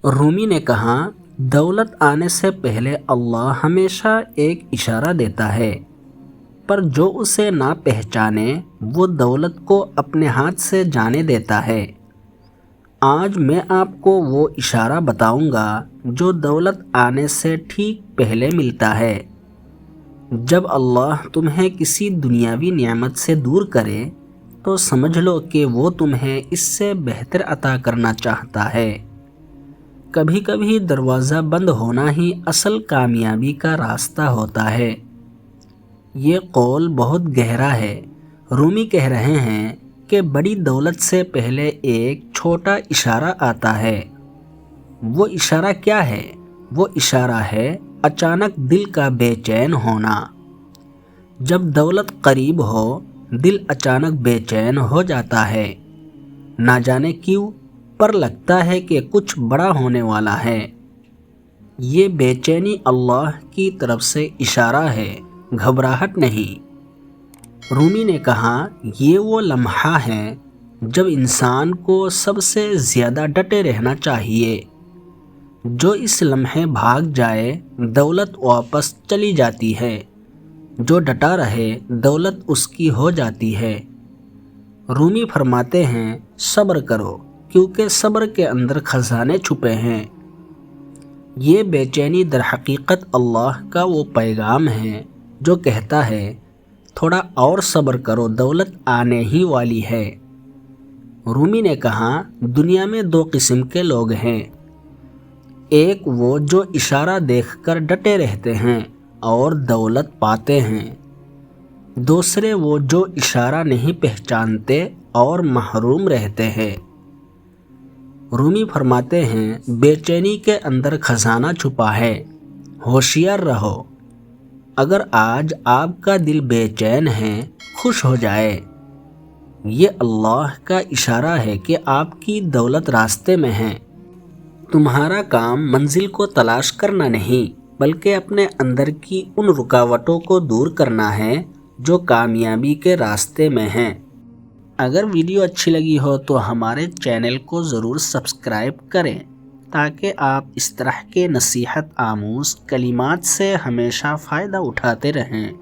رومی نے کہا، دولت آنے سے پہلے اللہ ہمیشہ ایک اشارہ دیتا ہے، پر جو اسے نہ پہچانے وہ دولت کو اپنے ہاتھ سے جانے دیتا ہے۔ آج میں آپ کو وہ اشارہ بتاؤں گا جو دولت آنے سے ٹھیک پہلے ملتا ہے۔ جب اللہ تمہیں کسی دنیاوی نعمت سے دور کرے تو سمجھ لو کہ وہ تمہیں اس سے بہتر عطا کرنا چاہتا ہے۔ کبھی کبھی دروازہ بند ہونا ہی اصل کامیابی کا راستہ ہوتا ہے۔ یہ قول بہت گہرا ہے۔ رومی کہہ رہے ہیں کہ بڑی دولت سے پہلے ایک چھوٹا اشارہ آتا ہے۔ وہ اشارہ کیا ہے؟ وہ اشارہ ہے اچانک دل کا بے چین ہونا۔ جب دولت قریب ہو، دل اچانک بے چین ہو جاتا ہے۔ نہ جانے کیوں، پر لگتا ہے کہ کچھ بڑا ہونے والا ہے۔ یہ بے چینی اللہ کی طرف سے اشارہ ہے، گھبراہٹ نہیں۔ رومی نے کہا، یہ وہ لمحہ ہے جب انسان کو سب سے زیادہ ڈٹے رہنا چاہیے۔ جو اس لمحے بھاگ جائے، دولت واپس چلی جاتی ہے۔ جو ڈٹا رہے، دولت اس کی ہو جاتی ہے۔ رومی فرماتے ہیں، صبر کرو، کیونکہ صبر کے اندر خزانے چھپے ہیں۔ یہ بے چینی در حقیقت اللہ کا وہ پیغام ہے جو کہتا ہے، تھوڑا اور صبر کرو، دولت آنے ہی والی ہے۔ رومی نے کہا، دنیا میں دو قسم کے لوگ ہیں۔ ایک وہ جو اشارہ دیکھ کر ڈٹے رہتے ہیں اور دولت پاتے ہیں۔ دوسرے وہ جو اشارہ نہیں پہچانتے اور محروم رہتے ہیں۔ رومی فرماتے ہیں، بے چینی کے اندر خزانہ چھپا ہے، ہوشیار رہو۔ اگر آج آپ کا دل بے چین ہے، خوش ہو جائے۔ یہ اللہ کا اشارہ ہے کہ آپ کی دولت راستے میں ہے۔ تمہارا کام منزل کو تلاش کرنا نہیں، بلکہ اپنے اندر کی ان رکاوٹوں کو دور کرنا ہے جو کامیابی کے راستے میں ہیں۔ اگر ویڈیو اچھی لگی ہو تو ہمارے چینل کو ضرور سبسکرائب کریں تاکہ آپ اس طرح کے نصیحت آموز کلمات سے ہمیشہ فائدہ اٹھاتے رہیں۔